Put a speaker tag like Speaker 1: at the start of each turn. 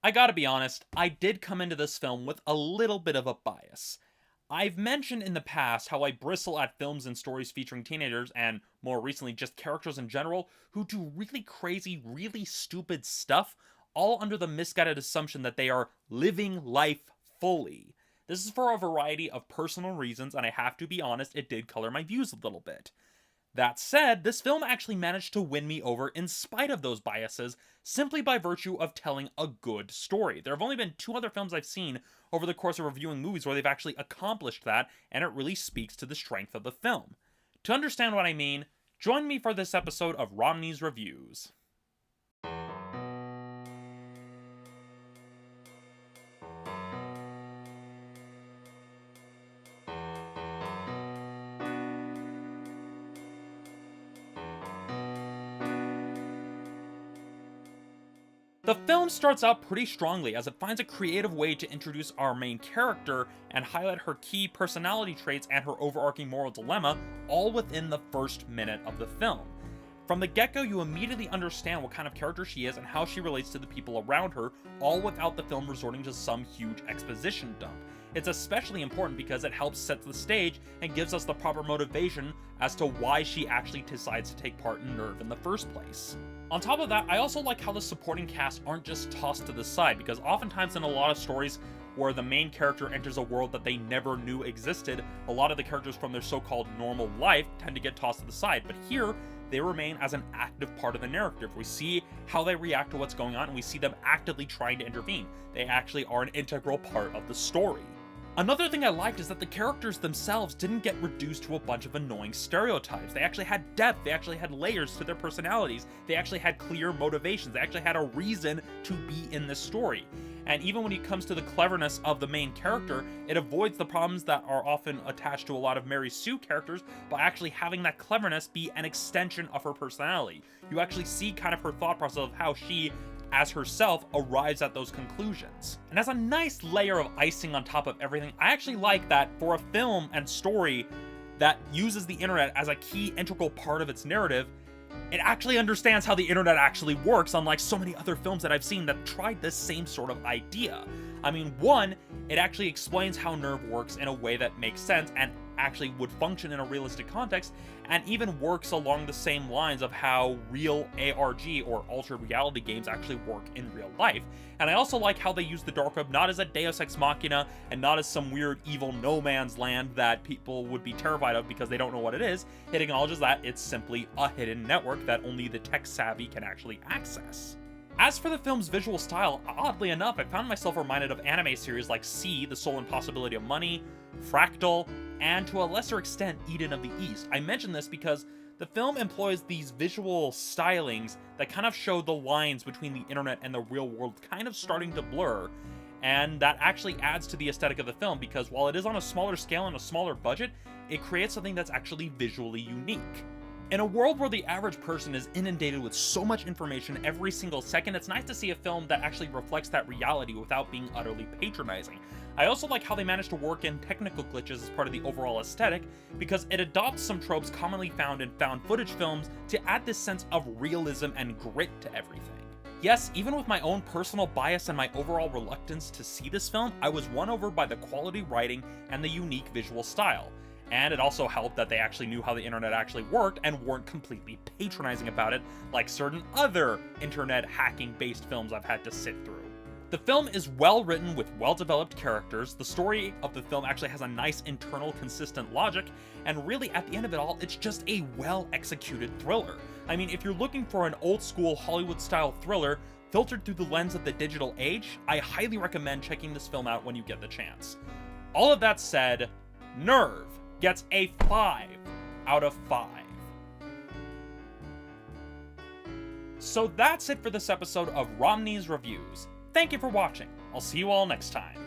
Speaker 1: I gotta be honest, I did come into this film with a little bit of a bias. I've mentioned in the past how I bristle at films and stories featuring teenagers, and more recently just characters in general, who do really crazy, really stupid stuff, all under the misguided assumption that they are living life fully. This is for a variety of personal reasons, and I have to be honest, it did color my views a little bit. That said, this film actually managed to win me over in spite of those biases, simply by virtue of telling a good story. There have only been two other films I've seen over the course of reviewing movies where they've actually accomplished that, and it really speaks to the strength of the film. To understand what I mean, join me for this episode of Romney's Reviews. The film starts out pretty strongly as it finds a creative way to introduce our main character and highlight her key personality traits and her overarching moral dilemma all within the first minute of the film. From the get-go, you immediately understand what kind of character she is and how she relates to the people around her, all without the film resorting to some huge exposition dump. It's especially important because it helps set the stage and gives us the proper motivation as to why she actually decides to take part in Nerve in the first place. On top of that, I also like how the supporting cast aren't just tossed to the side, because oftentimes in a lot of stories where the main character enters a world that they never knew existed, a lot of the characters from their so-called normal life tend to get tossed to the side, but here, they remain as an active part of the narrative. We see how they react to what's going on, and we see them actively trying to intervene. They actually are an integral part of the story. Another thing I liked is that the characters themselves didn't get reduced to a bunch of annoying stereotypes. They actually had depth, they actually had layers to their personalities, they actually had clear motivations, they actually had a reason to be in this story. And even when it comes to the cleverness of the main character, it avoids the problems that are often attached to a lot of Mary Sue characters by actually having that cleverness be an extension of her personality. You actually see kind of her thought process of how she, as herself, arrives at those conclusions. And as a nice layer of icing on top of everything, I actually like that for a film and story that uses the internet as a key integral part of its narrative, it actually understands how the internet actually works, unlike so many other films that I've seen that tried this same sort of idea. I mean, one, it actually explains how Nerve works in a way that makes sense and actually would function in a realistic context, and even works along the same lines of how real ARG or altered reality games actually work in real life. And I also like how they use the dark web not as a deus ex machina and not as some weird evil no man's land that people would be terrified of because they don't know what it is. It acknowledges that it's simply a hidden network that only the tech savvy can actually access. As for the film's visual style, oddly enough, I found myself reminded of anime series like C, The Soul and Possibility of Money, Fractal, and to a lesser extent, Eden of the East. I mention this because the film employs these visual stylings that kind of show the lines between the internet and the real world kind of starting to blur, and that actually adds to the aesthetic of the film because while it is on a smaller scale and a smaller budget, it creates something that's actually visually unique. In a world where the average person is inundated with so much information every single second, it's nice to see a film that actually reflects that reality without being utterly patronizing. I also like how they managed to work in technical glitches as part of the overall aesthetic, because it adopts some tropes commonly found in found footage films to add this sense of realism and grit to everything. Yes, even with my own personal bias and my overall reluctance to see this film, I was won over by the quality writing and the unique visual style. And it also helped that they actually knew how the internet actually worked and weren't completely patronizing about it like certain other internet hacking-based films I've had to sit through. The film is well written with well-developed characters, the story of the film actually has a nice internal consistent logic, and really at the end of it all, it's just a well-executed thriller. I mean, if you're looking for an old-school Hollywood-style thriller filtered through the lens of the digital age, I highly recommend checking this film out when you get the chance. All of that said, Nerve gets a 5 out of 5. So that's it for this episode of Romney's Reviews. Thank you for watching. I'll see you all next time.